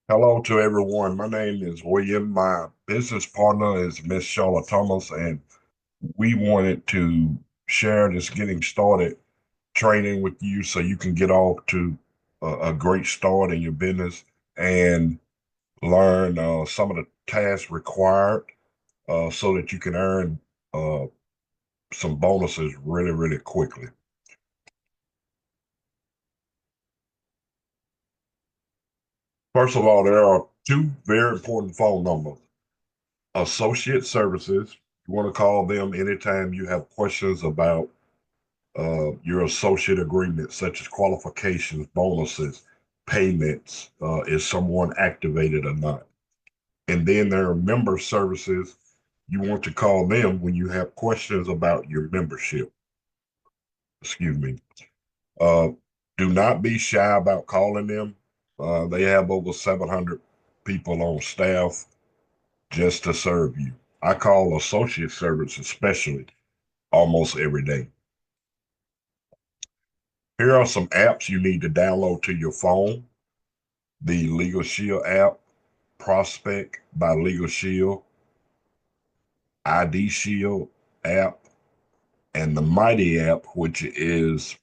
Hello to everyone. My name is William. My business partner is Miss Charlotte Thomas, and we wanted to share this getting started training with you so you can get off to a great start in your business and learn some of the tasks required so that you can earn uh, some bonuses really, really quickly. First of all, there are two very important phone numbers. Associate Services, you want to call them anytime you have questions about your associate agreement, such as qualifications, bonuses, payments, is someone activated or not. And then there are member services. You want to call them when you have questions about your membership. Excuse me. Uh, do not be shy about calling them. They have over 700 people on staff just to serve you. I call associate service especially almost every day. Here are some apps you need to download to your phone. The Legal Shield app, Prospect by Legal Shield, ID Shield app, and the Mighty app, which is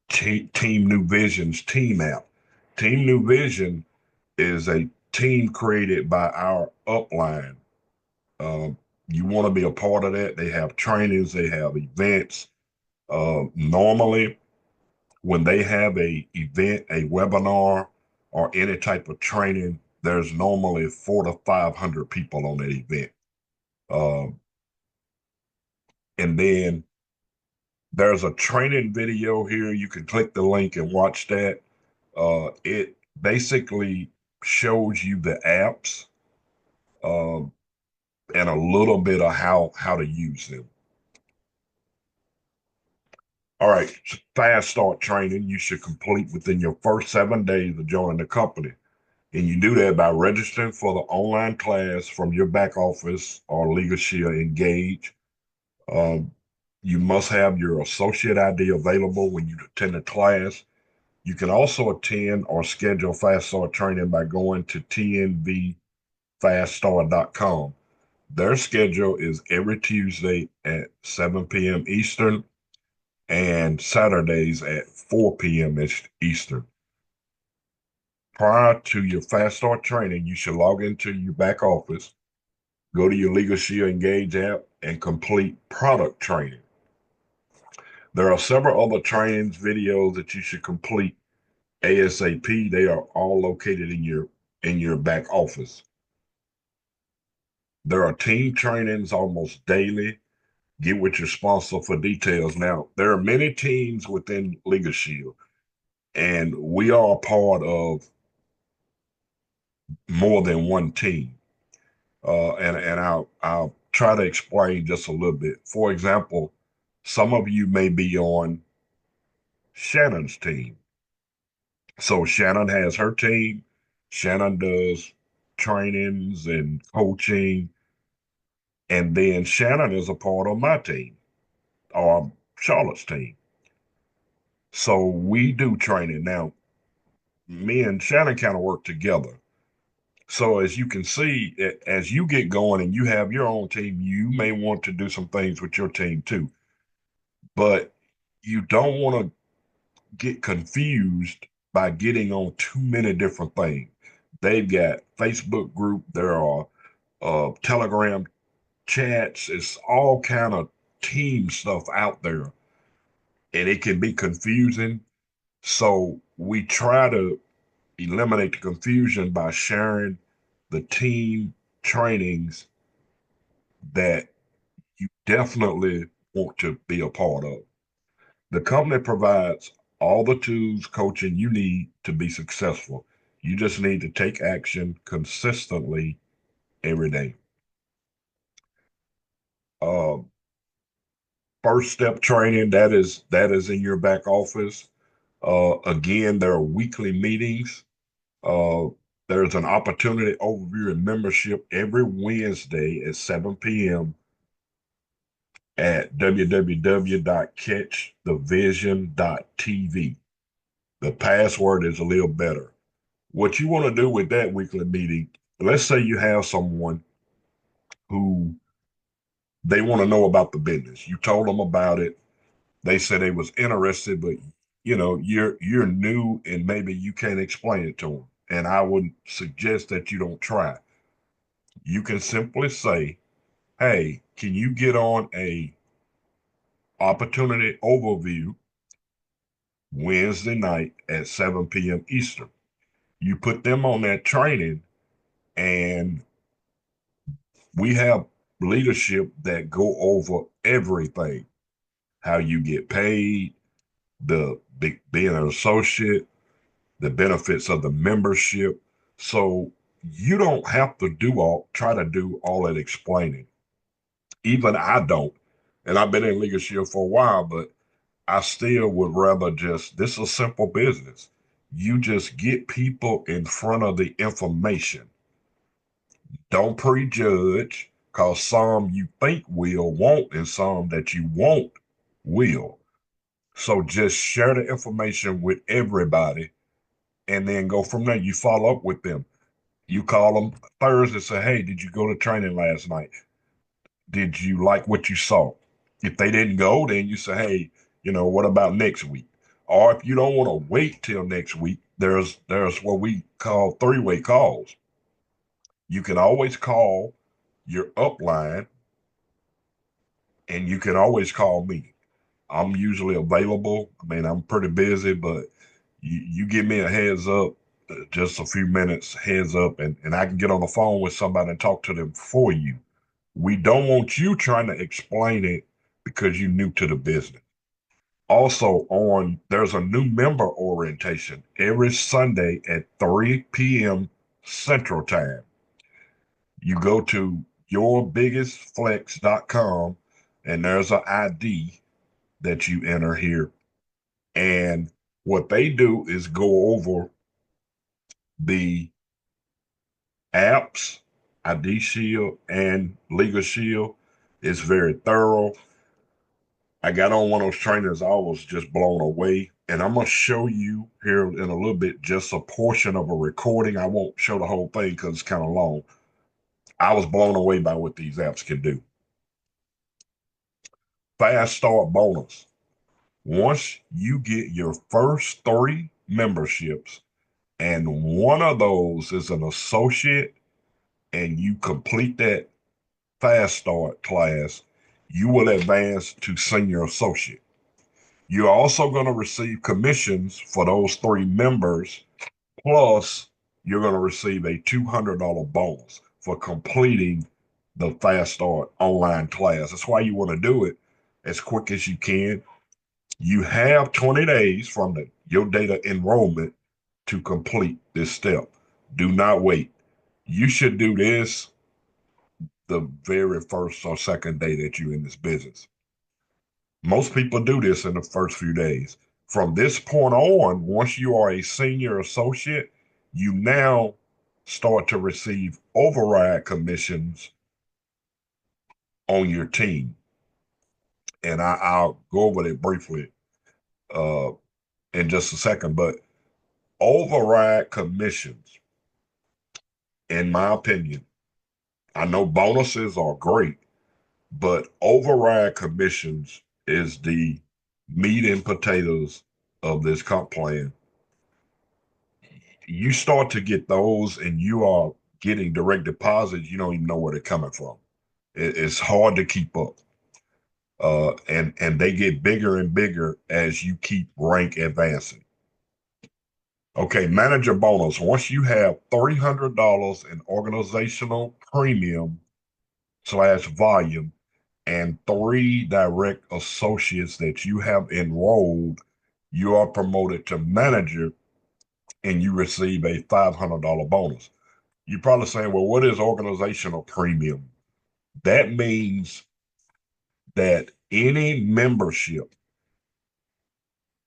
Team New Vision's team app. Team New Vision is a team created by our upline. Um, you want to be a part of that. They have trainings, they have events. Normally, when they have a event, a webinar, or any type of training, there's normally 400 to 500 people on that event. Um, and then there's a training video here. You can click the link and watch that. It basically shows you the apps um, and a little bit of how to use them. All right, fast start training you should complete within your first 7 days of joining the company. And you do that by registering for the online class from your back office or Legal Shield Engage. Um, you must have your associate ID available when you attend the class. You can also attend or schedule Fast Start training by going to tnvfaststart.com. Their schedule is every Tuesday at 7 p.m. Eastern and Saturdays at 4 p.m. Eastern. Prior to your Fast Start training, you should log into your back office, go to your Legal Shield Engage app, and complete product training. There are several other trainings videos that you should complete ASAP. They are all located in your back office. There are team trainings almost daily. Get with your sponsor for details. Now, there are many teams within Legal Shield, and we are a part of more than one team. And I'll try to explain just a little bit. For example, some of you may be on Shannon's team. So Shannon has her team. Shannon does trainings and coaching, and then Shannon is a part of my team or Charlotte's team. So we do training now. Me and Shannon kind of work together. So as you can see, as you get going and you have your own team, you may want to do some things with your team too. But you don't want to get confused by getting on too many different things. They've got Facebook group, there are Telegram chats, it's all kind of team stuff out there, and it can be confusing. So we try to eliminate the confusion by sharing the team trainings that you definitely want to be a part of. The company provides all the tools coaching you need to be successful. You just need to take action consistently every day. Uh, First step training that is in your back office. Again, there are weekly meetings. Uh, there's an opportunity overview and membership every Wednesday at 7 p.m. at www.catchthevision.tv. The password is a little better. What you want to do with that weekly meeting, let's say you have someone who they want to know about the business. You told them about it. They said they was interested, but you're new and maybe you can't explain it to them. And I would suggest that you don't try. You can simply say, "Hey, can you get on a opportunity overview Wednesday night at 7 p.m. Eastern?" You put them on that training, and we have leadership that go over everything: how you get paid, being an associate, the benefits of the membership. So you don't have to try to do all that explaining. Even I don't. And I've been in leadership for a while, but I still would rather this is a simple business. You just get people in front of the information. Don't prejudge, because some you think won't, and some that you won't will. So just share the information with everybody and then go from there. You follow up with them. You call them Thursday, say, "Hey, did you go to training last night? Did you like what you saw?" If they didn't go, then you say, "Hey, what about next week?" Or if you don't want to wait till next week, there's what we call three-way calls. You can always call your upline, and you can always call me. I'm usually available. I mean, I'm pretty busy, but you give me a heads up, just a few minutes heads up, and I can get on the phone with somebody and talk to them for you. We don't want you trying to explain it because you're new to the business. Also, there's a new member orientation every Sunday at 3 p.m. Central Time. You go to yourbiggestflex.com, and there's an ID that you enter here. And what they do is go over the apps, ID Shield and Legal Shield. It's very thorough. I got on one of those trainers. I was just blown away. And I'm going to show you here in a little bit just a portion of a recording. I won't show the whole thing because it's kind of long. I was blown away by what these apps can do. Fast Start bonus. Once you get your first 3 memberships, and one of those is an associate, and you complete that Fast Start class, you will advance to senior associate. You're also going to receive commissions for those 3 members, plus you're going to receive a $200 bonus for completing the Fast Start online class. That's why you want to do it as quick as you can. You have 20 days from your data enrollment to complete this step. Do not wait. You should do this the very first or second day that you're in this business. Most people do this in the first few days. From this point on, once you are a senior associate, you now start to receive override commissions on your team. And I'll go over it briefly uh, in just a second. But override commissions, in my opinion, I know bonuses are great, but override commissions is the meat and potatoes of this comp plan. You start to get those and you are getting direct deposits, you don't even know where they're coming from. It's hard to keep up. And they get bigger and bigger as you keep rank advancing. Okay, manager bonus. Once you have $300 in organizational premium / volume and 3 direct associates that you have enrolled, you are promoted to manager and you receive a $500 bonus. You're probably saying, well, what is organizational premium? That means that any membership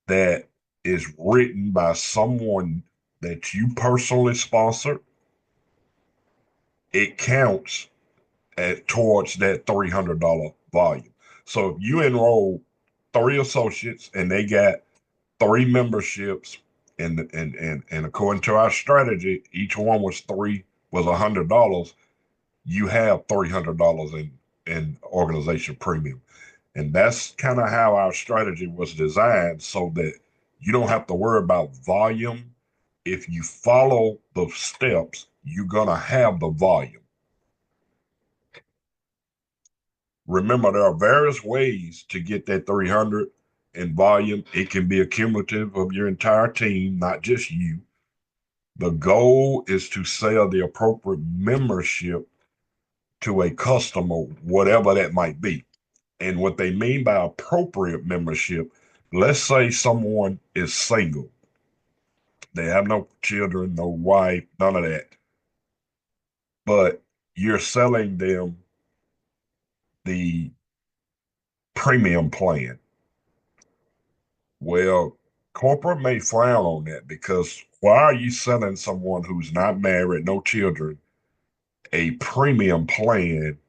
that is written by someone that you personally sponsor, it counts towards that $300 volume. So if you enroll 3 associates and they got 3 memberships And according to our strategy, each one was $100. You have $300 in organization premium. And that's kind of how our strategy was designed so that you don't have to worry about volume. If you follow the steps, you're going to have the volume. Remember, there are various ways to get that 300 in volume. It can be a cumulative of your entire team, not just you. The goal is to sell the appropriate membership to a customer, whatever that might be. And what they mean by appropriate membership, let's say someone is single. They have no children, no wife, none of that. But you're selling them the premium plan. Well, corporate may frown on that because why are you selling someone who's not married, no children, a premium plan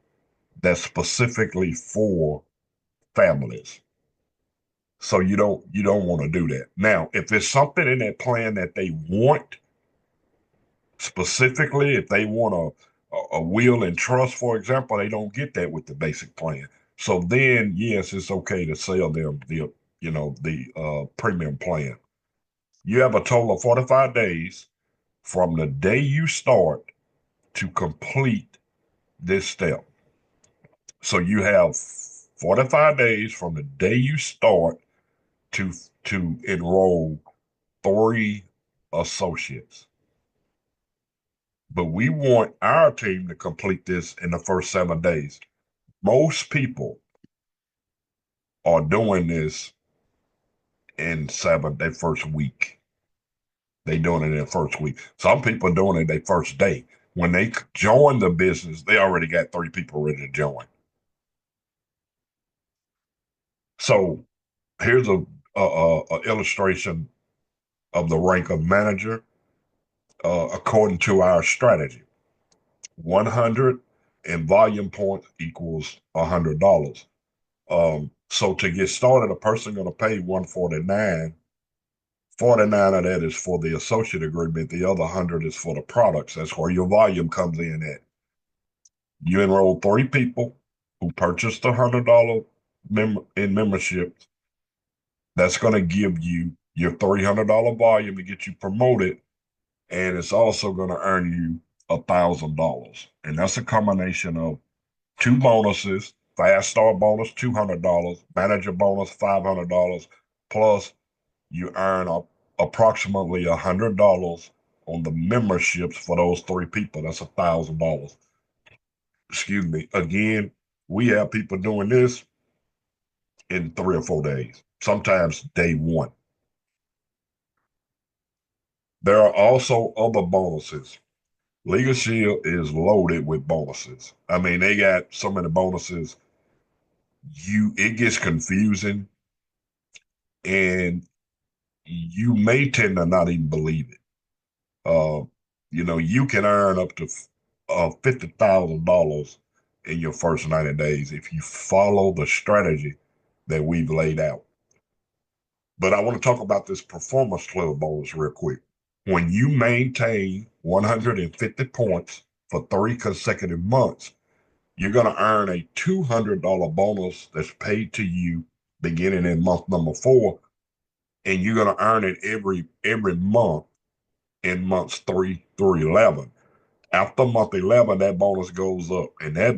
that's specifically for families? So you don't want to do that. Now, if there's something in that plan that they want specifically, if they want a will and trust, for example, they don't get that with the basic plan. So then, yes, it's okay to sell them the premium plan. You have a total of 45 days from the day you start to complete this step. So you have 45 days from the day you start to to enroll 3 associates. But we want our team to complete this in the first 7 days. Most people are doing this in their first week. They doing it in their first week. Some people are doing it their first day. When they join the business, they already got 3 people ready to join. So here's a illustration of the rank of manager according to our strategy. 100 in volume points equals $100. So to get started, a person going to pay 149. 49 of that is for the associate agreement. The other 100 is for the products. That's where your volume comes in at. You enroll 3 people who purchased $100 in membership. That's going to give you your $300 volume to get you promoted, and it's also going to earn you $1,000. And that's a combination of 2 bonuses: fast start bonus $200, manager bonus $500, plus you earn approximately $100 on the memberships for those 3 people. That's $1,000. Excuse me. Again, we have people doing this in 3 or 4 days, sometimes day one. There are also other bonuses. Legal Shield is loaded with bonuses. I mean, they got so many bonuses. It gets confusing, and you may tend to not even believe it. Uh, you can earn up to $50,000 in your first 90 days if you follow the strategy that we've laid out. But I want to talk about this Performance Club bonus real quick. When you maintain 150 points for 3 consecutive months, you're going to earn a $200 bonus that's paid to you beginning in month number 4, and you're going to earn it every month in months 3 through 11. After month 11, that bonus goes up, and I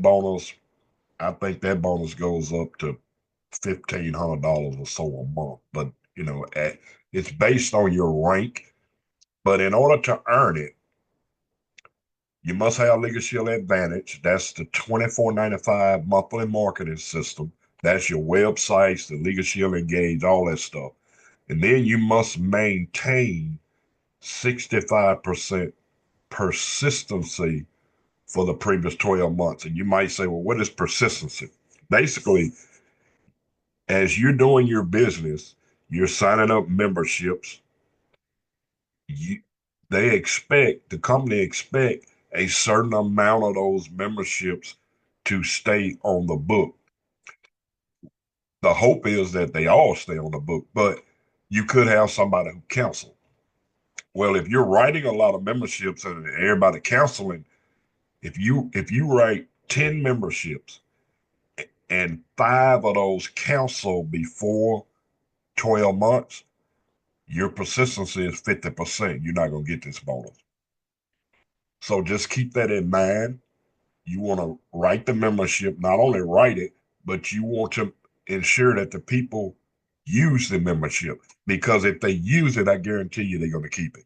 think that bonus goes up to $1,500 or so a month. But it's based on your rank. But in order to earn it, you must have Legal Shield Advantage. That's the $24.95 monthly marketing system. That's your websites, the Legal Shield Engage, all that stuff. And then you must maintain 65% persistency for the previous 12 months. And you might say, well, what is persistency? Basically, as you're doing your business, you're signing up memberships. You, the company expect a certain amount of those memberships to stay on the book. The hope is that they all stay on the book, but you could have somebody who cancels. Well, if you're writing a lot of memberships and everybody canceling, if you write 10 memberships and 5 of those cancel before 12 months, your persistency is 50%. You're not going to get this bonus. So just keep that in mind. You want to write the membership, not only write it, but you want to ensure that the people use the membership, because if they use it, I guarantee you they're going to keep it.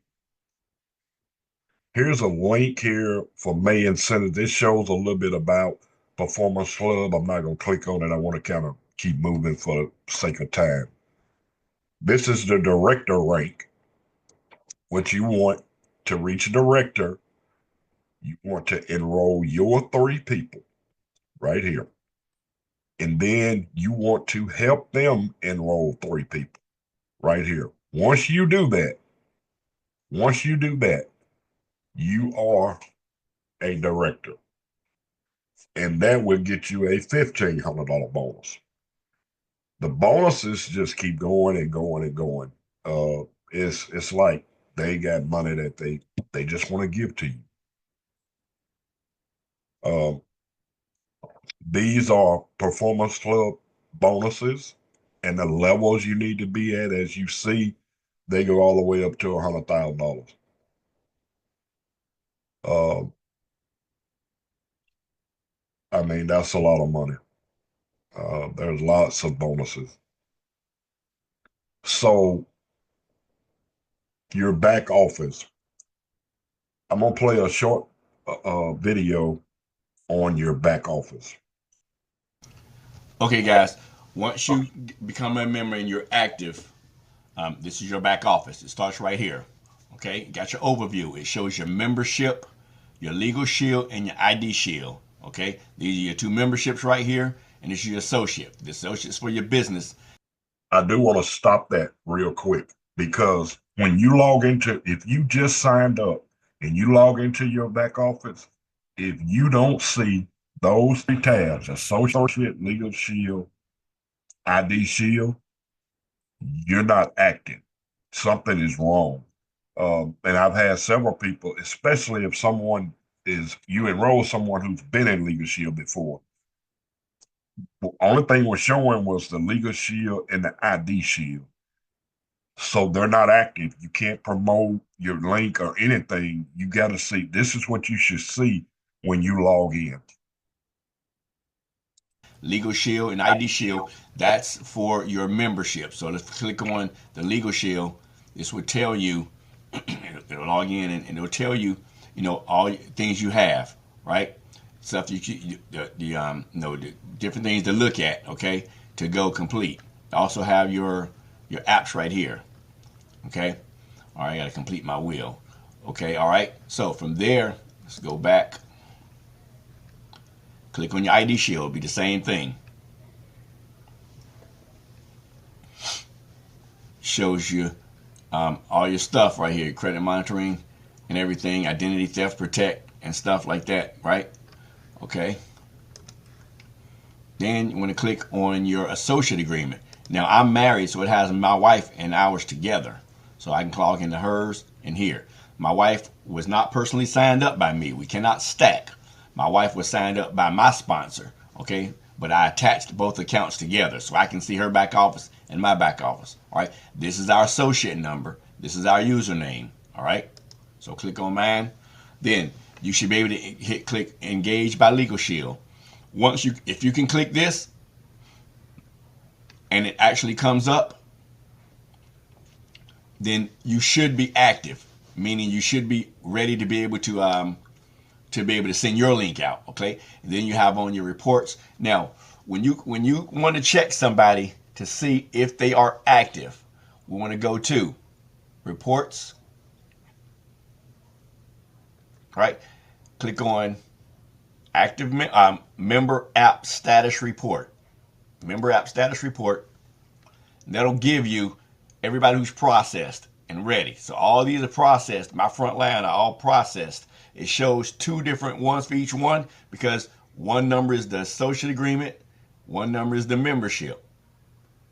Here's a link here for May incentive. This shows a little bit about Performance Club. I'm not going to click on it. I want to kind of keep moving for the sake of time. This is the director rank, which you want to reach director. You want to enroll your 3 people right here. And then you want to help them enroll 3 people right here. Once you do that, you are a director. And that will get you a $1,500 bonus. The bonuses just keep going and going and going. It's like they got money that they just want to give to you. These are Performance Club bonuses, and the levels you need to be at, as you see, they go all the way up to $100,000. I mean, that's a lot of money. There's lots of bonuses. So your back office, I'm gonna play a short video on your back office. Okay, guys, once you become a member and you're active, this is your back office. It starts right here. Okay, you got your overview. It shows your membership, your legal shield, and your ID shield. Okay, these are your 2 memberships right here, and this is your associate. The associate's for your business. I do want to stop that real quick, because when you log into, if you just signed up and you log into your back office, if you don't see those 3 tabs, associate, legal shield, ID shield, you're not active. Something is wrong. And I've had several people, especially if you enroll someone who's been in Legal Shield before. The only thing we're showing was the Legal Shield and the ID Shield. So they're not active. You can't promote your link or anything. You got to see, this is what you should see when you log in. Legal Shield and ID Shield, that's for your membership. So let's click on the Legal Shield. This will tell you, it'll log in and it'll tell you, all things you have, right? Stuff the different things to look at, okay, to go complete. Also have your apps right here, okay. All right, I got to complete my wheel. Okay, all right. So from there, let's go back. Click on your ID shield. It'll be the same thing. Shows you all your stuff right here, credit monitoring and everything, identity theft protect and stuff like that, right? Okay. Then you want to click on your associate agreement. Now I'm married, so it has my wife and ours together. So I can log into hers and here. My wife was not personally signed up by me. We cannot stack. My wife was signed up by my sponsor, okay? But I attached both accounts together so I can see her back office and my back office, all right? This is our associate number. This is our username, all right? So click on mine. Then you should be able to click Engage by Legal Shield. If you can click this and it actually comes up, then you should be active, meaning you should be ready to be able to send your link out, okay? And then you have on your reports. Now, when you want to check somebody to see if they are active, we want to go to reports, right? Click on active member app status report. Member app status report. That'll give you everybody who's processed and ready. So all these are processed. My front line are all processed. It shows 2 different ones for each one because one number is the associate agreement, one number is the membership,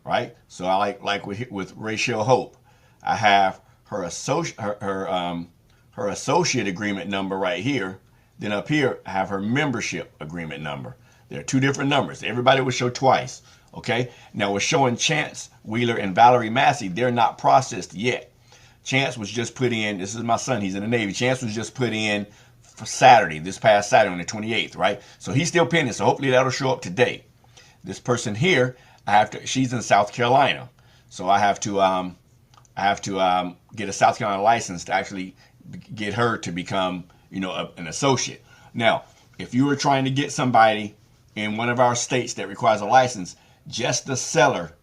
right? So I like with Rachel Hope, I have her associate agreement number right here. Then up here, I have her membership agreement number. There are two different numbers. Everybody will show twice. Okay. Now we're showing Chance Wheeler and Valerie Massey. They're not processed yet. Chance was just put in. This is my son. He's in the Navy. Chance was just put in for Saturday, this past Saturday on the 28th, right? So he's still pending. So hopefully that'll show up today. This person here, I have to. She's in South Carolina, so I have to get a South Carolina license to actually get her to become, an associate. Now, if you were trying to get somebody in one of our states that requires a license, just the seller,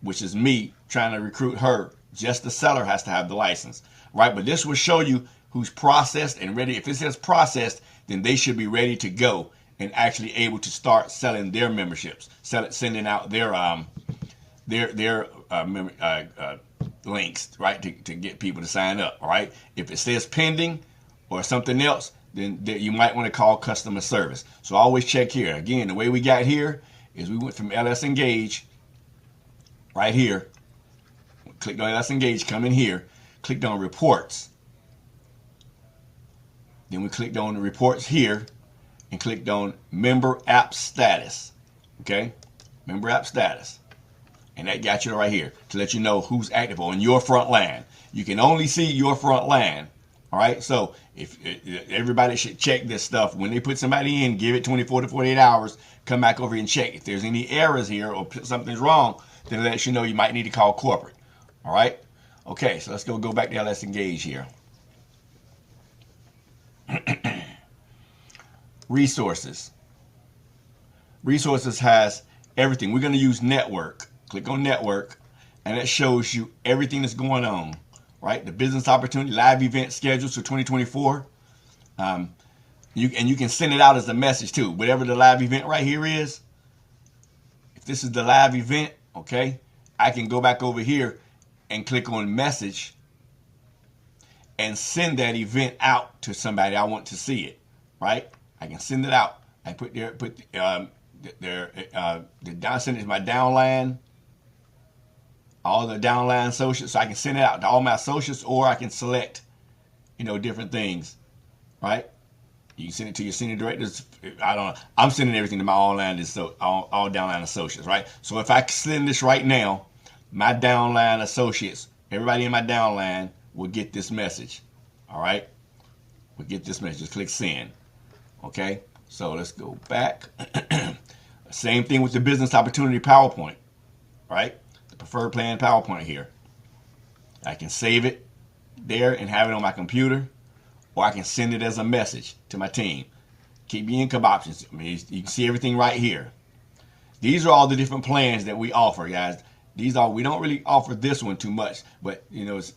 which is me trying to recruit her, just the seller has to have the license, right? But this will show you who's processed and ready. If it says processed, then they should be ready to go and actually able to start selling their memberships, sending out their links, right, to get people to sign up. All right. If it says pending or something else, then you might want to call customer service. So always check here. Again, the way we got here is we went from LS Engage right here. Clicked on LS Engage, come in here, clicked on reports. Then we clicked on the reports here and clicked on member app status. Okay, member app status. And that got you right here to let you know who's active on your front line. You can only see your front line. All right. So if everybody should check this stuff when they put somebody in, give it 24 to 48 hours, come back over and check. If there's any errors here or something's wrong, then it lets you know you might need to call corporate. All right. Okay. So let's go back to LS Engage here. Resources. Resources has everything. We're going to use network. Click on network, and it shows you everything that's going on, right? The business opportunity, live event schedules for 2024. You can send it out as a message too. Whatever the live event right here is, if this is the live event, okay, I can go back over here and click on message and send that event out to somebody I want to see it, right? I can send it out. I send it to my downline, all the downline associates, so I can send it out to all my associates, or I can select, different things, right? You can send it to your senior directors. I don't know. I'm sending everything to my all downline associates, right? So if I send this right now, my downline associates, everybody in my downline will get this message. All right? We'll get this message. Just click send. Okay? So let's go back. Same thing with the business opportunity PowerPoint. Right? The preferred plan PowerPoint here. I can save it there and have it on my computer, or I can send it as a message to my team. Keep your income options. I mean, you can see everything right here. These are all the different plans that we offer, guys. We don't really offer this one too much, but it's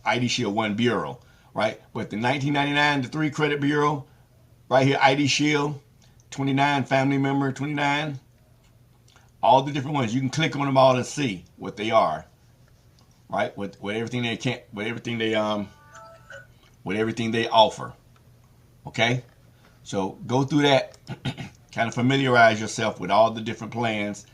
ID Shield 1 Bureau, right? But the $19.99, the 3 credit bureau, right here, ID Shield 29, family member 29, all the different ones. You can click on them all and see what they are, right? With everything they offer. Okay, so go through that, kind of familiarize yourself with all the different plans,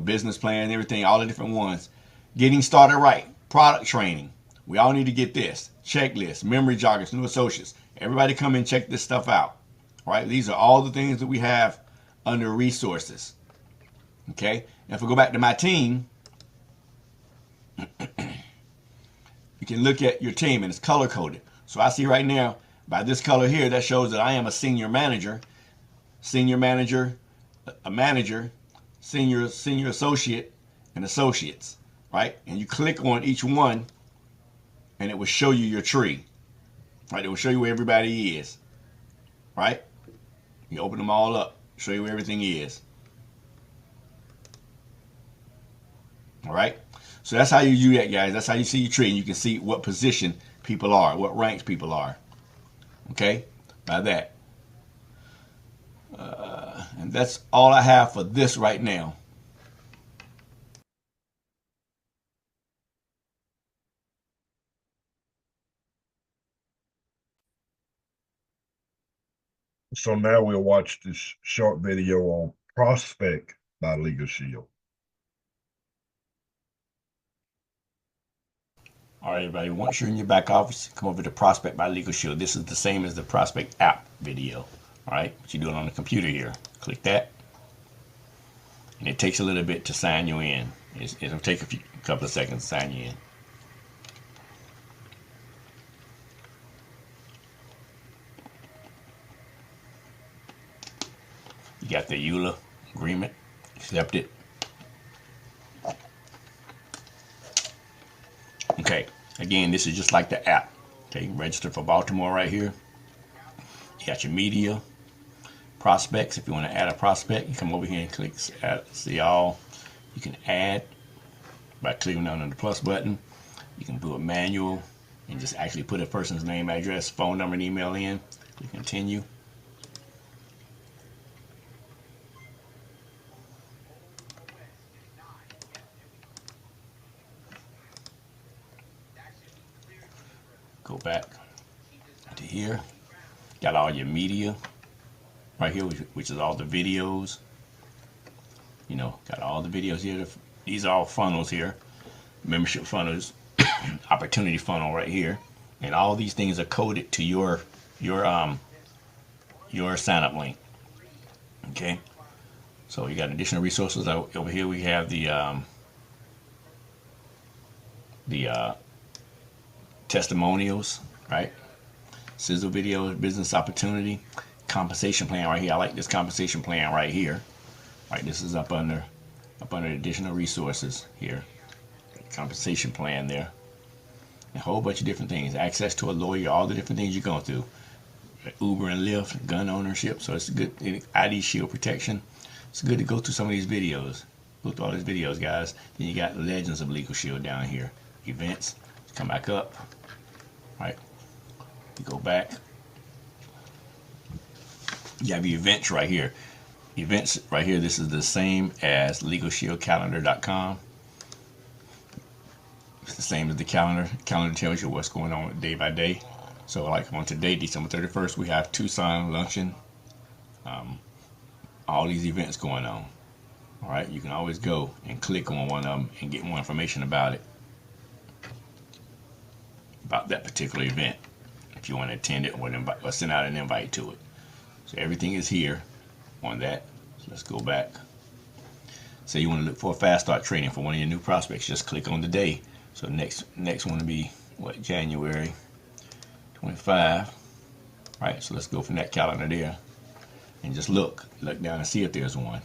business plan, everything, all the different ones. Getting started right, product training. We all need to get this. Checklist, memory joggers, new associates. Everybody come and check this stuff out. All right, these are all the things that we have under resources. Okay, now if we go back to my team, you can look at your team and it's color coded. So I see right now by this color here, that shows that I am a senior manager, a manager, senior associate, and associates, right? And you click on each one and it will show you your tree, right? It will show you where everybody is, right? You open them all up, show you where everything is. All right? So that's how you do that, guys. That's how you see your tree, and you can see what position people are, what ranks people are. Okay? By that. And that's all I have for this right now. So now we'll watch this short video on Prospect by Legal Shield. All right, everybody. Once you're in your back office, come over to Prospect by Legal Shield. This is the same as the Prospect app video. All right, what you're doing on the computer here. Click that, and it takes a little bit to sign you in. It'll take a couple of seconds to sign you in. You got the EULA agreement. Accept it. Okay. Again, this is just like the app. Okay, register for Baltimore right here. You got your media, prospects. If you want to add a prospect, you come over here and click add, see all. You can add by clicking on the plus button. You can do it manual and just actually put a person's name, address, phone number, and email in. Click continue. Go back to here. Got all your media right here, which is all the videos. You know, got all the videos here. These are all funnels here. Membership funnels, opportunity funnel right here, and all these things are coded to your sign up link. Okay, so you got additional resources over here. We have the testimonials, right? Sizzle videos, business opportunity, compensation plan right here. I like this compensation plan right here. Right, this is up under additional resources here. Compensation plan there. A whole bunch of different things. Access to a lawyer, all the different things you're going through. Uber and Lyft, gun ownership. So it's good. ID shield protection. It's good to go through some of these videos. Go through all these videos, guys. Then you got Legends of Legal Shield down here. Events. Come back up. Right. You go back. You have your events right here. Events right here. This is the same as LegalShieldCalendar.com. It's the same as the calendar. Calendar tells you what's going on day by day. So like on today, December 31st, we have Tucson luncheon. All these events going on. All right, you can always go and click on one of them and get more information about it, about that particular event, if you want to attend it or send out an invite to it. So everything is here on that. So let's go back. Say you want to look for a fast start training for one of your new prospects, just click on the day. So next one will be what, January 25. Right, so let's go from that calendar there and just look down and see if there's one.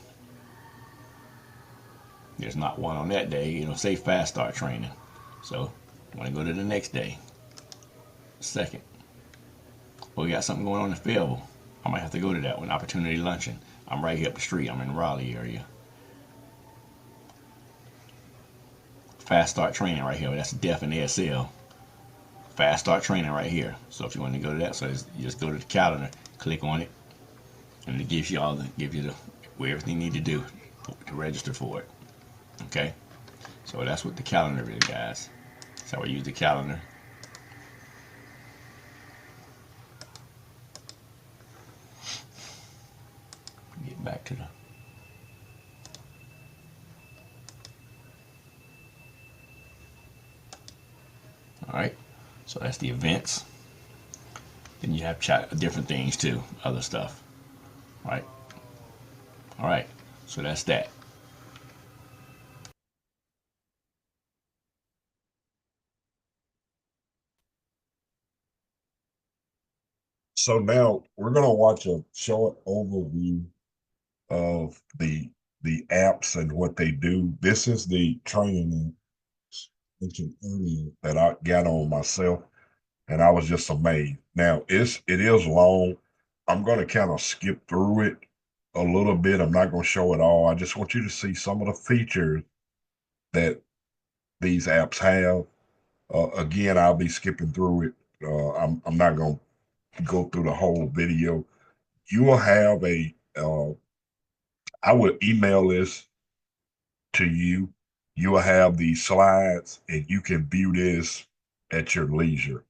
There's not one on that day. It'll say fast start training. So I want to go to the next day, second. Well, we got something going on in Fayetteville. I might have to go to that one. Opportunity luncheon. I'm right here up the street. I'm in the Raleigh area. Fast start training right here. That's DEF and ASL. Fast start training right here. So if you want to go to that, so you just go to the calendar, click on it, and it gives you where everything you need to do to register for it. Okay, so that's what the calendar is, guys. That's how I use the calendar. Get back to the. All right, so that's the events. Then you have different things too, other stuff. Right. All right, so that's that. So now we're gonna watch a short overview of the apps and what they do. This is the training mentioned earlier that I got on myself, and I was just amazed. Now it is long. I'm going to kind of skip through it a little bit. I'm not going to show it all. I just want you to see some of the features that these apps have. Again, I'll be skipping through it. I'm not going to go through the whole video. You will have I will email this to you. You will have these slides and you can view this at your leisure.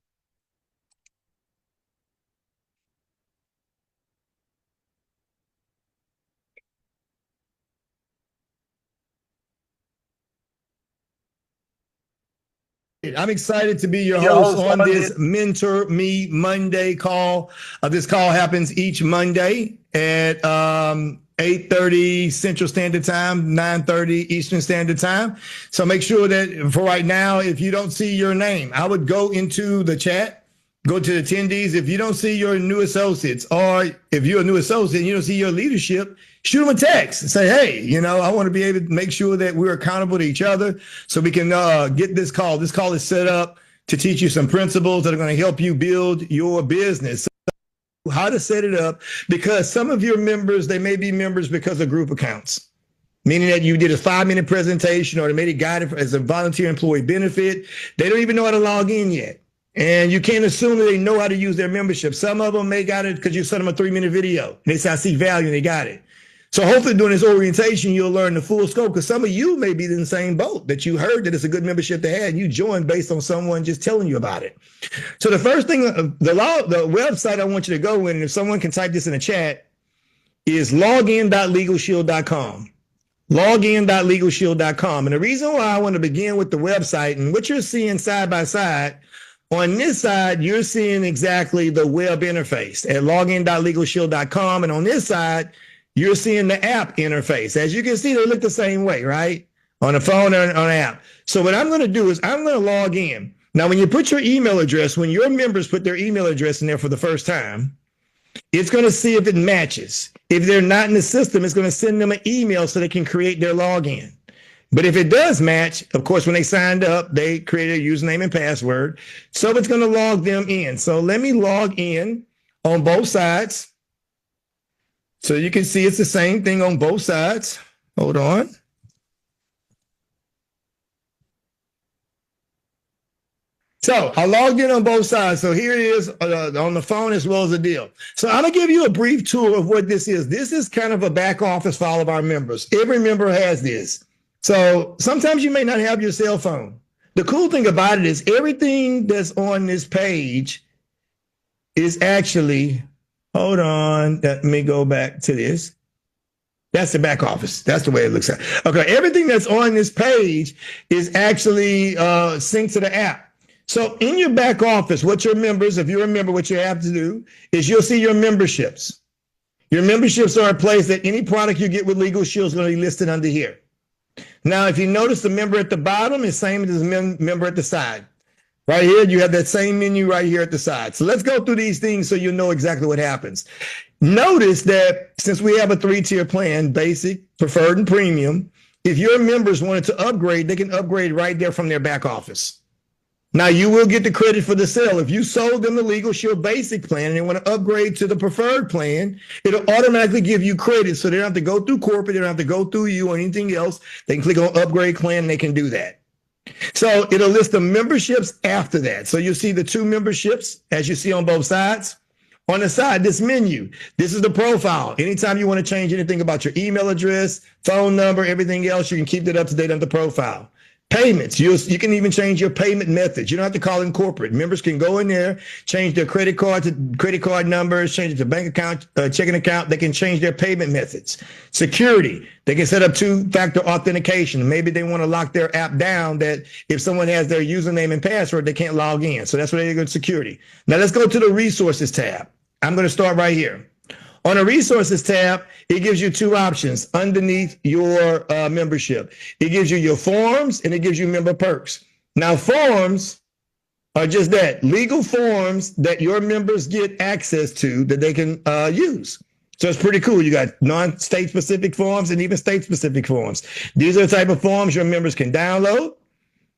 I'm excited to be your host on this Mentor Me Monday call. This call happens each Monday at 8:30 Central Standard Time, 9:30 Eastern Standard Time. So make sure that for right now, if you don't see your name, I would go into the chat, go to the attendees. If you don't see your new associates, or if you're a new associate and you don't see your leadership, shoot them a text and say, hey, you know, I want to be able to make sure that we're accountable to each other so we can get this call. This call is set up to teach you some principles that are going to help you build your business. How to set it up, because some of your members, they may be members because of group accounts, meaning that you did a 5-minute presentation or they made it guided as a volunteer employee benefit. They don't even know how to log in yet. And you can't assume that they know how to use their membership. Some of them may got it because you sent them a 3-minute video. And they say, I see value, and they got it. So hopefully during this orientation, you'll learn the full scope, because some of you may be in the same boat that you heard that it's a good membership to have, and you joined based on someone just telling you about it. So the first thing, the website I want you to go in, and if someone can type this in the chat, is login.legalshield.com. Login.legalshield.com. And the reason why I want to begin with the website, and what you're seeing side by side, on this side, you're seeing exactly the web interface at login.legalshield.com. And on this side, you're seeing the app interface. As you can see, they look the same way, right? On the phone or on an app. So what I'm going to do is I'm going to log in. Now, when you put your email address, when your members put their email address in there for the first time, it's going to see if it matches. If they're not in the system, it's going to send them an email so they can create their login. But if it does match, of course, when they signed up, they created a username and password. So it's going to log them in. So let me log in on both sides. So you can see it's the same thing on both sides. Hold on. So I logged in on both sides. So here it is on the phone as well as the deal. So I'm going to give you a brief tour of what this is. This is kind of a back office for all of our members. Every member has this. So sometimes you may not have your cell phone. The cool thing about it is everything that's on this page is actually, hold on, let me go back to this. That's the back office. That's the way it looks like. Okay, everything that's on this page is actually synced to the app. So in your back office, what your members, if you're a member, what you have to do is you'll see your memberships. Your memberships are a place that any product you get with Legal Shield is going to be listed under here. Now, if you notice the member at the bottom is same as the member at the side. Right here, you have that same menu right here at the side. So let's go through these things so you know exactly what happens. Notice that since we have a 3-tier plan, basic, preferred, and premium, if your members wanted to upgrade, they can upgrade right there from their back office. Now, you will get the credit for the sale. If you sold them the Legal Shield basic plan and they want to upgrade to the preferred plan, it'll automatically give you credit. So they don't have to go through corporate. They don't have to go through you or anything else. They can click on upgrade plan and they can do that. So it'll list the memberships after that. So you'll see the 2 memberships as you see on both sides. On the side, this menu, this is the profile. Anytime you want to change anything about your email address, phone number, everything else, you can keep that up to date on the profile. Payments, you can even change your payment methods. You don't have to call in corporate. Members can go in there, change their credit card to credit card numbers, change it to bank account, checking account. They can change their payment methods. Security, they can set up 2-factor authentication. Maybe they want to lock their app down that if someone has their username and password, they can't log in. So that's where they go to security. Now let's go to the resources tab. I'm going to start right here. On the resources tab, it gives you 2 options underneath your membership. It gives you your forms and it gives you member perks. Now, forms are just that, legal forms that your members get access to that they can use. So it's pretty cool. You got non-state specific forms and even state specific forms. These are the type of forms your members can download.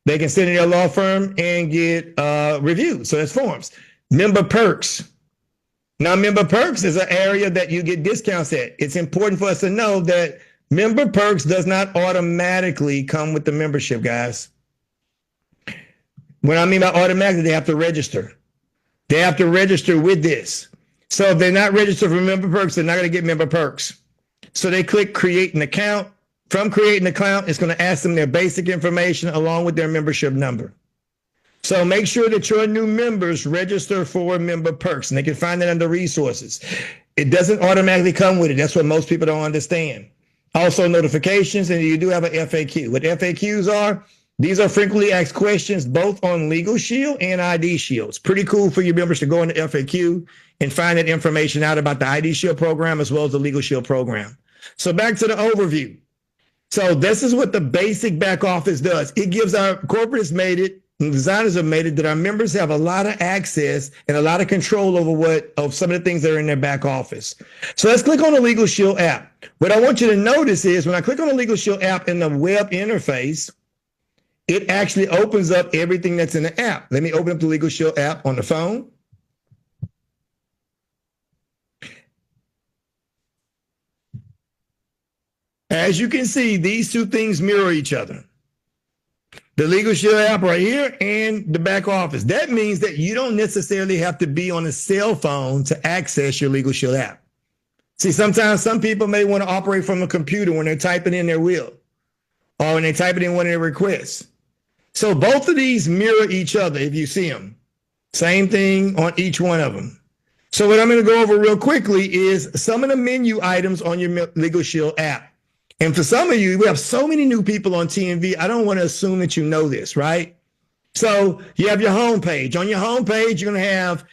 They can send in their law firm and get reviewed. So that's forms. Member perks. Now, member perks is an area that you get discounts at. It's important for us to know that member perks does not automatically come with the membership, guys. What I mean by automatically, they have to register. They have to register with this. So if they're not registered for member perks, they're not going to get member perks. So they click create an account. From creating an account, it's going to ask them their basic information along with their membership number. So make sure that your new members register for member perks, and they can find that under resources. It doesn't automatically come with it. That's what most people don't understand. Also notifications, and you do have an FAQ. What FAQs are, These are frequently asked questions both on Legal Shield and ID Shield. It's pretty cool for your members to go into FAQ and find that information out about the ID Shield program as well as the Legal Shield program. So back to the overview. So this is what the basic back office does. It gives our corporates made it, and designers have made it that our members have a lot of access and a lot of control over some of the things that are in their back office. So let's click on the Legal Shield app. What I want you to notice is when I click on the Legal Shield app in the web interface, it actually opens up everything that's in the app. Let me open up the Legal Shield app on the phone. As you can see, these two things mirror each other. The Legal Shield app right here and the back office. That means that you don't necessarily have to be on a cell phone to access your Legal Shield app. See, sometimes some people may want to operate from a computer when they're typing in their will or when they're typing in one of their requests. So both of these mirror each other if you see them. Same thing on each one of them. So what I'm going to go over real quickly is some of the menu items on your Legal Shield app. And for some of you, we have so many new people on TNV, I don't want to assume that you know this, right? So you have your home page. On your home page, you're going to have,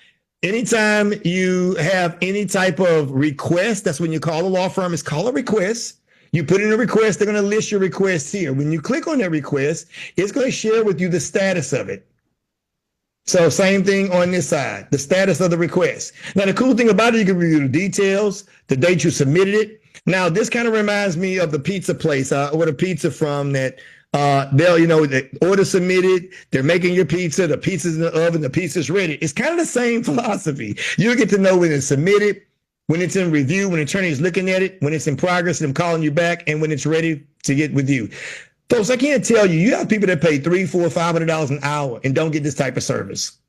anytime you have any type of request, that's when you call a law firm, it's called a request. You put in a request, they're going to list your requests here. When you click on that request, it's going to share with you the status of it. So same thing on this side, the status of the request. Now, the cool thing about it, you can review the details, the date you submitted it. Now, this kind of reminds me of the pizza place, or the pizza from that they'll, the order submitted, they're making your pizza, the pizza's in the oven, the pizza's ready. It's kind of the same philosophy. You get to know when it's submitted, when it's in review, when the attorney is looking at it, when it's in progress, them calling you back, and when it's ready to get with you. Folks, I can't tell you, you have people that pay $300, $400, $500 an hour and don't get this type of service.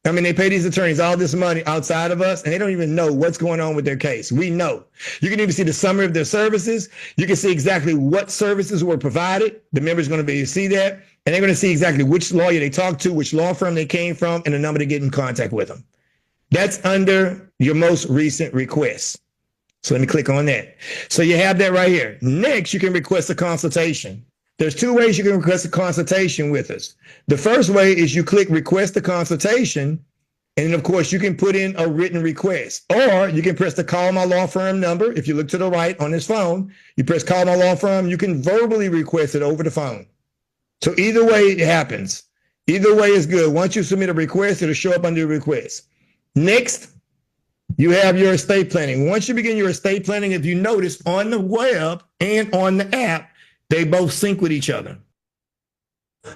I mean, they pay these attorneys all this money outside of us, and they don't even know what's going on with their case. We know. You can even see the summary of their services. You can see exactly what services were provided. The member's going to be able to see that, and they're going to see exactly which lawyer they talked to, which law firm they came from, and the number to get in contact with them. That's under your most recent requests. So let me click on that. So you have that right here. Next, you can request a consultation. There's two ways you can request a consultation with us. The first way is you click request a consultation, and then of course you can put in a written request, or you can press the call my law firm number. If you look to the right on this phone, you press call my law firm, you can verbally request it over the phone. So either way it happens. Either way is good. Once you submit a request, it'll show up under your request. Next, you have your estate planning. Once you begin your estate planning, if you notice on the web and on the app, they both sync with each other.